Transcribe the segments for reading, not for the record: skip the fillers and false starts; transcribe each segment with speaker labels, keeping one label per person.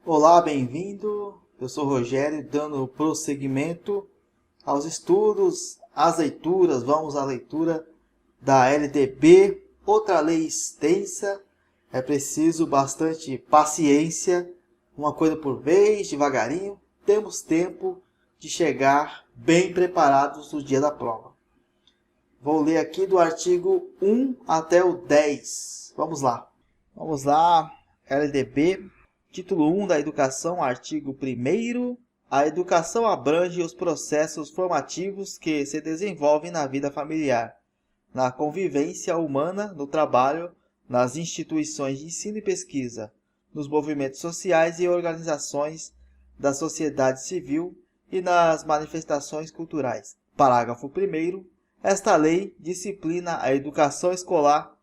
Speaker 1: Olá, bem-vindo. Eu sou Rogério, dando prosseguimento aos estudos, às leituras. Vamos à leitura da LDB, outra lei extensa. É preciso bastante paciência, uma coisa por vez, devagarinho. Temos tempo de chegar bem preparados no dia da prova. Vou ler aqui do artigo 1 até o 10. Vamos lá. Vamos lá, LDB. Título 1 da Educação, artigo 1º. A educação abrange os processos formativos que se desenvolvem na vida familiar, na convivência humana, no trabalho, nas instituições de ensino e pesquisa, nos movimentos sociais e organizações da sociedade civil e nas manifestações culturais. Parágrafo 1º. Esta lei disciplina a educação escolar,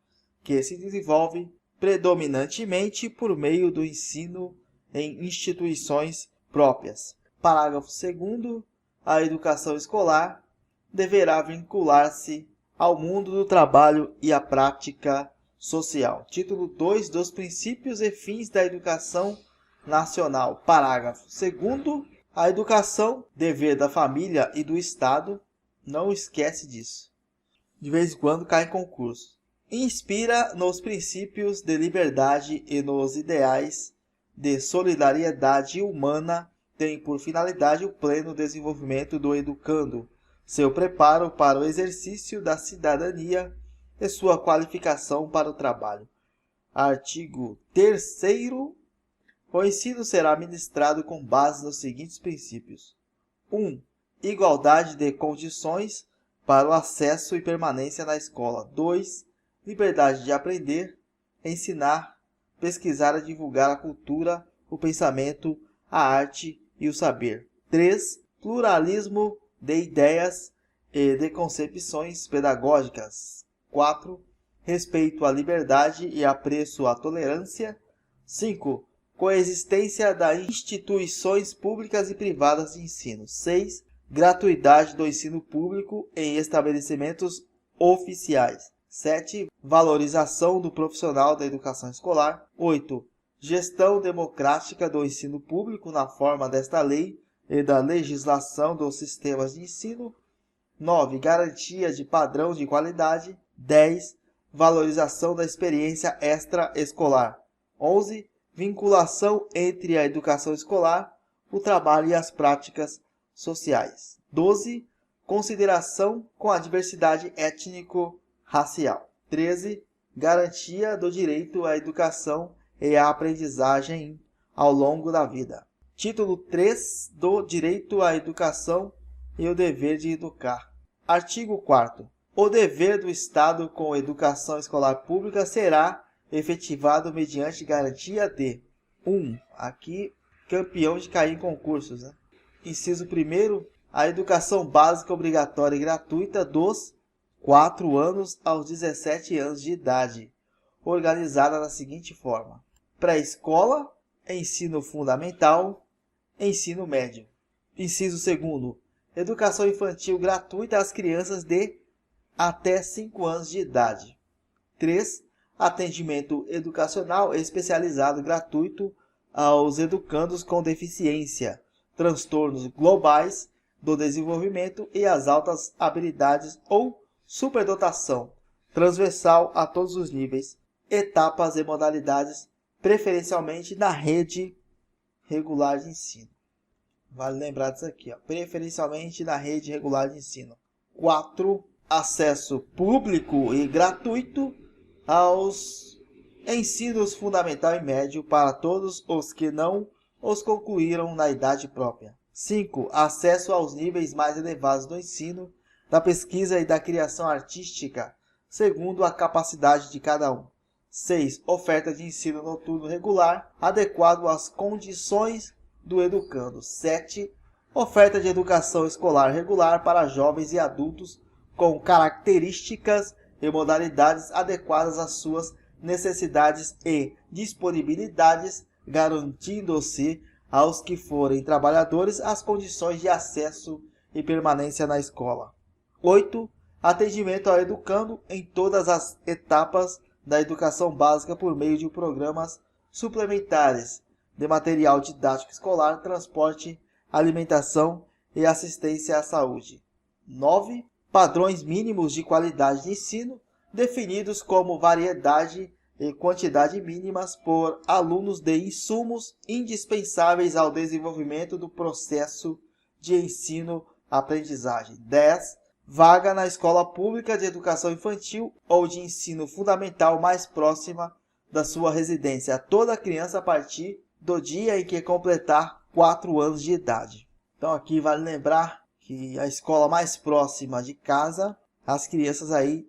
Speaker 1: que se desenvolve predominantemente por meio do ensino em instituições próprias. Parágrafo 2º. A educação escolar deverá vincular-se ao mundo do trabalho e à prática social. Título 2 dos princípios e fins da educação nacional. Parágrafo 2º. A educação, dever da família e do Estado, não esquece disso. De vez em quando cai em concurso. Inspira nos princípios de liberdade e nos ideais de solidariedade humana, tem por finalidade o pleno desenvolvimento do educando, seu preparo para o exercício da cidadania e sua qualificação para o trabalho. Artigo 3º. O ensino será ministrado com base nos seguintes princípios. 1. Igualdade de condições para o acesso e permanência na escola. 2. Liberdade de aprender, ensinar, pesquisar e divulgar a cultura, o pensamento, a arte e o saber. 3. Pluralismo de ideias e de concepções pedagógicas. 4. Respeito à liberdade e apreço à tolerância. 5. Coexistência das instituições públicas e privadas de ensino. 6. Gratuidade do ensino público em estabelecimentos oficiais. 7. Valorização do profissional da educação escolar. 8. Gestão democrática do ensino público na forma desta lei e da legislação dos sistemas de ensino. 9. Garantia de padrão de qualidade. 10. Valorização da experiência extraescolar. 11. Vinculação entre a educação escolar, o trabalho e as práticas sociais. 12. Consideração com a diversidade étnico-racial. 13. Garantia do direito à educação e à aprendizagem ao longo da vida. Título 3 do Direito à Educação e o Dever de Educar. Artigo 4º. O dever do Estado com a educação escolar pública será efetivado mediante garantia de 1. Aqui, campeão de cair em concursos, né? Inciso 1º, a educação básica obrigatória e gratuita dos 4 anos aos 17 anos de idade, organizada da seguinte forma: pré-escola, ensino fundamental, ensino médio. Inciso 2º, educação infantil gratuita às crianças de até 5 anos de idade. 3. Atendimento educacional especializado gratuito aos educandos com deficiência, transtornos globais do desenvolvimento e as altas habilidades ou superdotação, transversal a todos os níveis, etapas e modalidades, preferencialmente na rede regular de ensino. Vale lembrar disso aqui, preferencialmente na rede regular de ensino. 4. Acesso público e gratuito aos ensinos fundamental e médio para todos os que não os concluíram na idade própria. 5. Acesso aos níveis mais elevados do ensino, da pesquisa e da criação artística, segundo a capacidade de cada um. 6. Oferta de ensino noturno regular, adequado às condições do educando. 7. Oferta de educação escolar regular para jovens e adultos com características e modalidades adequadas às suas necessidades e disponibilidades, garantindo-se aos que forem trabalhadores as condições de acesso e permanência na escola. 8. Atendimento ao educando em todas as etapas da educação básica por meio de programas suplementares, de material didático escolar, transporte, alimentação e assistência à saúde. 9. Padrões mínimos de qualidade de ensino, definidos como variedade e quantidade mínimas por alunos de insumos indispensáveis ao desenvolvimento do processo de ensino-aprendizagem. 10. Vaga na escola pública de educação infantil ou de ensino fundamental mais próxima da sua residência a toda criança a partir do dia em que completar 4 anos de idade. Então aqui vale lembrar que a escola mais próxima de casa, as crianças aí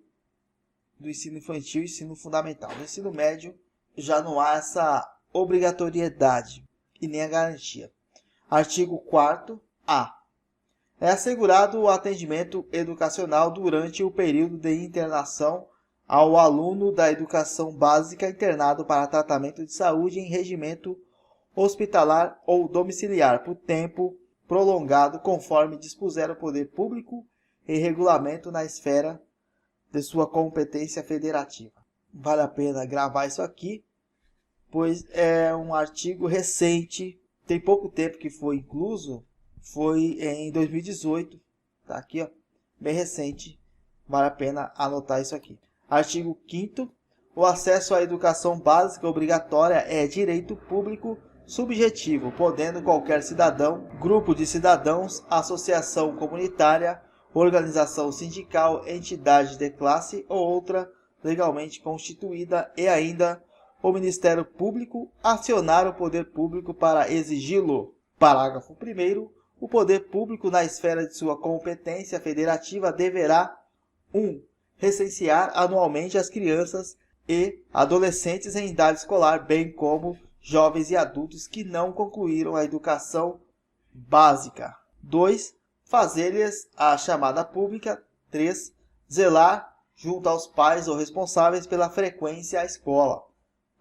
Speaker 1: do ensino infantil e ensino fundamental. No ensino médio já não há essa obrigatoriedade e nem a garantia. Artigo 4º-A. É assegurado o atendimento educacional durante o período de internação ao aluno da educação básica internado para tratamento de saúde em regimento hospitalar ou domiciliar por tempo prolongado, conforme dispuser o poder público em regulamento na esfera de sua competência federativa. Vale a pena gravar isso aqui, pois é um artigo recente, tem pouco tempo que foi incluso, foi em 2018, tá aqui, ó, bem recente, vale a pena anotar isso aqui. Artigo 5º, o acesso à educação básica obrigatória é direito público subjetivo, podendo qualquer cidadão, grupo de cidadãos, associação comunitária, organização sindical, entidade de classe ou outra legalmente constituída e ainda o Ministério Público acionar o poder público para exigi-lo. Parágrafo 1º. O poder público na esfera de sua competência federativa deverá 1. Recensear anualmente as crianças e adolescentes em idade escolar, bem como jovens e adultos que não concluíram a educação básica. 2. Fazer-lhes a chamada pública. 3. Zelar junto aos pais ou responsáveis pela frequência à escola.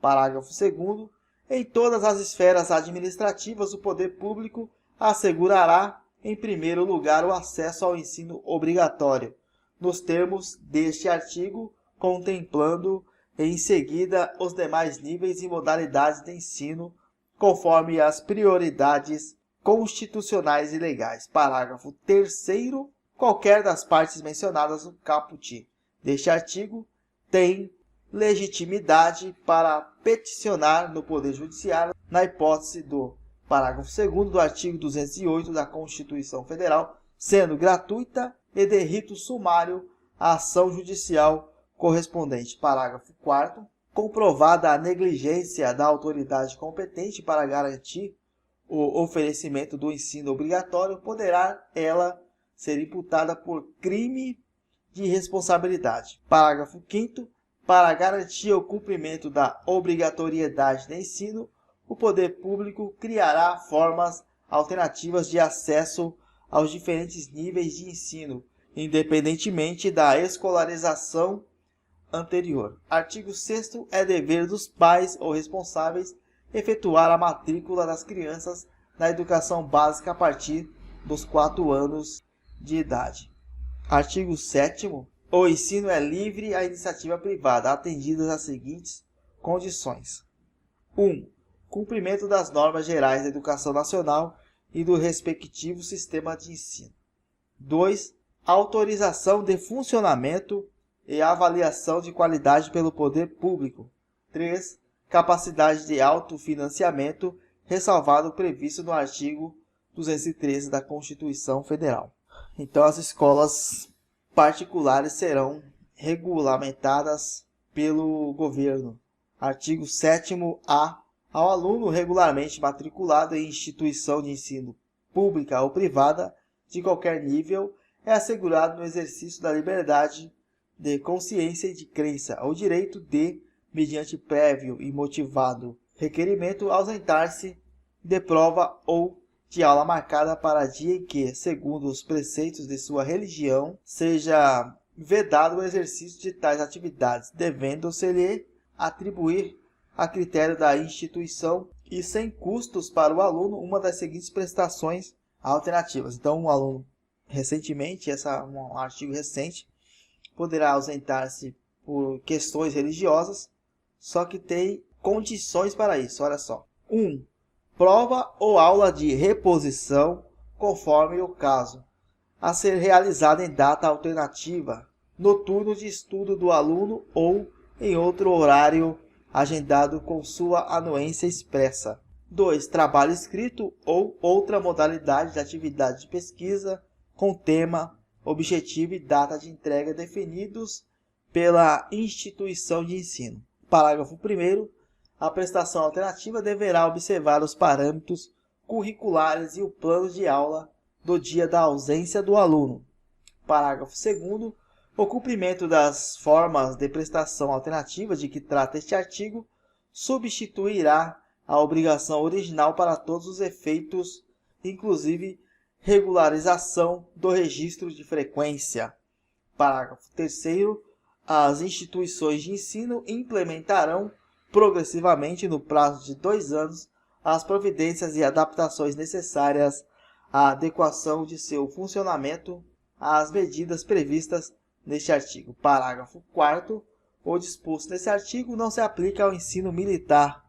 Speaker 1: Parágrafo 2º. Em todas as esferas administrativas, o poder público assegurará, em primeiro lugar, o acesso ao ensino obrigatório, nos termos deste artigo, contemplando em seguida os demais níveis e modalidades de ensino, conforme as prioridades constitucionais e legais. Parágrafo 3º. Qualquer das partes mencionadas no caput deste artigo tem legitimidade para peticionar no Poder Judiciário, na hipótese do parágrafo 2º do artigo 208 da Constituição Federal, sendo gratuita e de rito sumário a ação judicial correspondente. Parágrafo 4º. Comprovada a negligência da autoridade competente para garantir o oferecimento do ensino obrigatório, poderá ela ser imputada por crime de responsabilidade. Parágrafo 5º. Para garantir o cumprimento da obrigatoriedade de ensino, o poder público criará formas alternativas de acesso aos diferentes níveis de ensino, independentemente da escolarização anterior. Artigo 6º. É dever dos pais ou responsáveis efetuar a matrícula das crianças na educação básica a partir dos 4 anos de idade. Artigo 7º. O ensino é livre à iniciativa privada, atendidas as seguintes condições. 1. Cumprimento das normas gerais da educação nacional e do respectivo sistema de ensino. 2. Autorização de funcionamento e avaliação de qualidade pelo poder público. 3. Capacidade de autofinanciamento, ressalvado o previsto no artigo 213 da Constituição Federal. Então, as escolas particulares serão regulamentadas pelo governo. Artigo 7º-A. Ao aluno regularmente matriculado em instituição de ensino pública ou privada, de qualquer nível, é assegurado no exercício da liberdade de consciência e de crença o direito de, mediante prévio e motivado requerimento, ausentar-se de prova ou de aula marcada para dia em que, segundo os preceitos de sua religião, seja vedado o exercício de tais atividades, devendo-se-lhe atribuir, a critério da instituição e sem custos para o aluno, uma das seguintes prestações alternativas. Então, um aluno recentemente, um artigo recente, poderá ausentar-se por questões religiosas, só que tem condições para isso. Olha só. 1. prova ou aula de reposição, conforme o caso, a ser realizada em data alternativa, no turno de estudo do aluno ou em outro horário agendado com sua anuência expressa. 2. Trabalho escrito ou outra modalidade de atividade de pesquisa com tema, objetivo e data de entrega definidos pela instituição de ensino. Parágrafo 1º. A prestação alternativa deverá observar os parâmetros curriculares e o plano de aula do dia da ausência do aluno. Parágrafo 2º. O cumprimento das formas de prestação alternativa de que trata este artigo substituirá a obrigação original para todos os efeitos, inclusive regularização do registro de frequência. Parágrafo 3º. As instituições de ensino implementarão progressivamente, no prazo de 2 anos, as providências e adaptações necessárias à adequação de seu funcionamento às medidas previstas neste artigo. Parágrafo 4º. O disposto nesse artigo não se aplica ao ensino militar,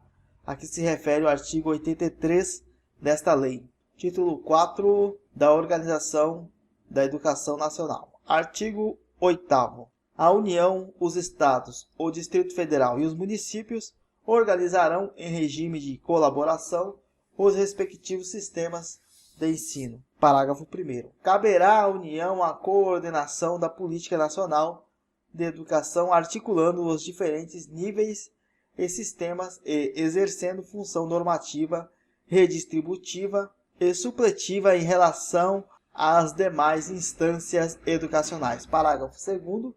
Speaker 1: a que se refere o artigo 83 desta lei. Título 4 da Organização da Educação Nacional. Artigo 8º. A União, os Estados, o Distrito Federal e os municípios organizarão em regime de colaboração os respectivos sistemas de ensino. Parágrafo 1º. Caberá à União a coordenação da política nacional de educação, articulando os diferentes níveis e sistemas e exercendo função normativa, redistributiva e supletiva em relação às demais instâncias educacionais. Parágrafo 2º.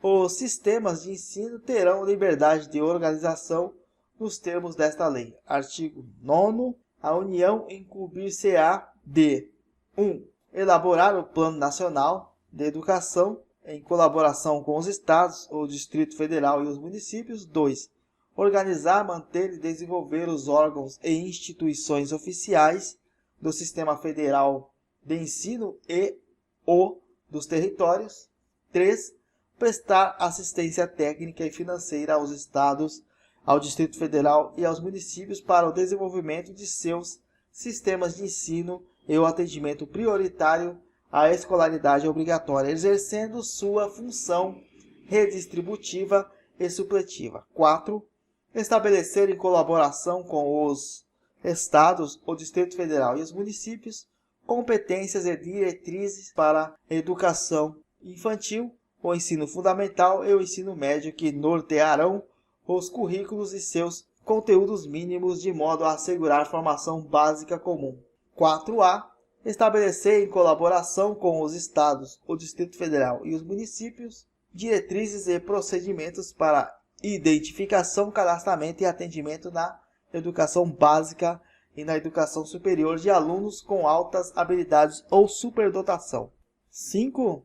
Speaker 1: Os sistemas de ensino terão liberdade de organização nos termos desta lei. Artigo 9º. A União incumbir-se-á de 1. Elaborar o Plano Nacional de Educação em colaboração com os Estados, o Distrito Federal e os municípios. 2. Organizar, manter e desenvolver os órgãos e instituições oficiais do Sistema Federal de Ensino e ou dos territórios. 3. Prestar assistência técnica e financeira aos Estados, ao Distrito Federal e aos municípios para o desenvolvimento de seus sistemas de ensino e o atendimento prioritário à escolaridade obrigatória, exercendo sua função redistributiva e supletiva. 4. Estabelecer em colaboração com os Estados, o Distrito Federal e os municípios competências e diretrizes para a educação infantil, o ensino fundamental e o ensino médio que nortearão os currículos e seus conteúdos mínimos de modo a assegurar formação básica comum. 4A. Estabelecer em colaboração com os Estados, o Distrito Federal e os municípios diretrizes e procedimentos para identificação, cadastramento e atendimento na educação básica e na educação superior de alunos com altas habilidades ou superdotação. 5.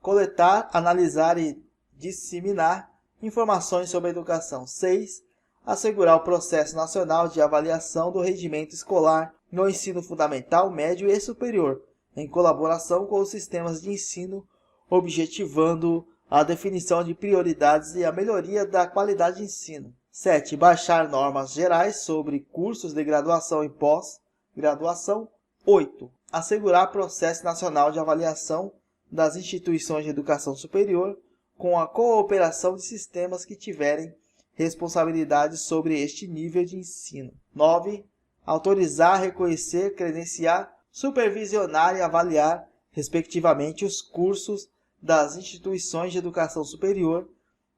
Speaker 1: Coletar, analisar e disseminar informações sobre a educação. 6. Assegurar o processo nacional de avaliação do rendimento escolar no ensino fundamental, médio e superior, em colaboração com os sistemas de ensino, objetivando a definição de prioridades e a melhoria da qualidade de ensino. 7. Baixar normas gerais sobre cursos de graduação e pós-graduação. 8. Assegurar processo nacional de avaliação das instituições de educação superior, com a cooperação de sistemas que tiverem responsabilidade sobre este nível de ensino. 9. Autorizar, reconhecer, credenciar, supervisionar e avaliar, respectivamente, os cursos das instituições de educação superior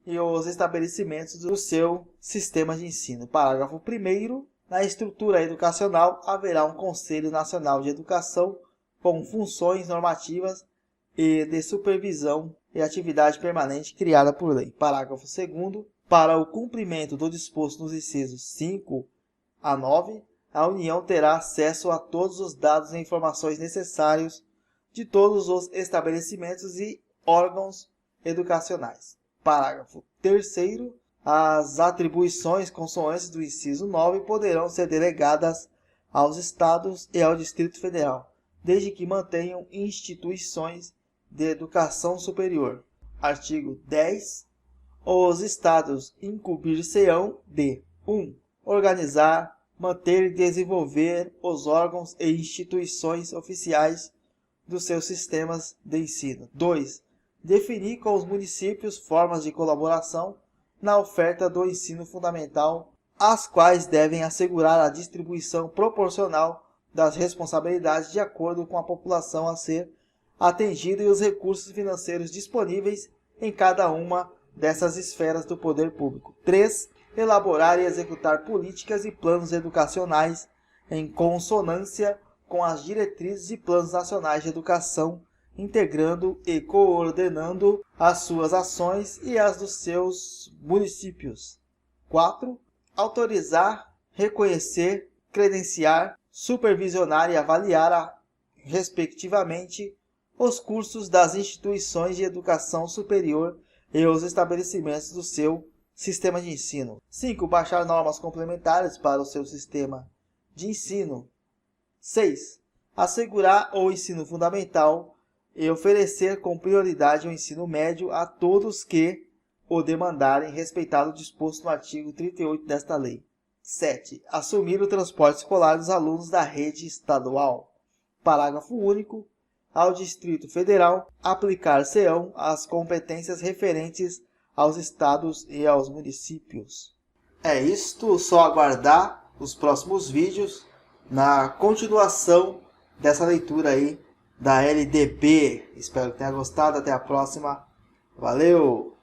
Speaker 1: e os estabelecimentos do seu sistema de ensino. Parágrafo 1º. Na estrutura educacional haverá um Conselho Nacional de Educação com funções normativas e de supervisão e atividade permanente criada por lei. Parágrafo 2º. Para o cumprimento do disposto nos incisos 5 a 9, a União terá acesso a todos os dados e informações necessários de todos os estabelecimentos e órgãos educacionais. Parágrafo 3º. As atribuições consoantes do inciso 9 poderão ser delegadas aos Estados e ao Distrito Federal, desde que mantenham instituições de educação superior. Artigo 10. Os Estados incumbir-se-ão de 1. Organizar, manter e desenvolver os órgãos e instituições oficiais dos seus sistemas de ensino. 2. Definir com os municípios formas de colaboração na oferta do ensino fundamental, as quais devem assegurar a distribuição proporcional das responsabilidades de acordo com a população a ser atendida e os recursos financeiros disponíveis em cada uma dessas esferas do poder público. 3. Elaborar e executar políticas e planos educacionais em consonância com as diretrizes e planos nacionais de educação, integrando e coordenando as suas ações e as dos seus municípios. 4. Autorizar, reconhecer, credenciar, supervisionar e avaliar, respectivamente, os cursos das instituições de educação superior e os estabelecimentos do seu sistema de ensino. 5. Baixar normas complementares para o seu sistema de ensino. 6. Assegurar o ensino fundamental e oferecer com prioridade o ensino médio a todos que o demandarem, respeitado o disposto no artigo 38 desta lei. 7. Assumir o transporte escolar dos alunos da rede estadual. Parágrafo único. Ao Distrito Federal aplicar-se-ão as competências referentes aos estados e aos municípios. É isto, só aguardar os próximos vídeos na continuação dessa leitura aí da LDB. Espero que tenha gostado. Até a próxima. Valeu!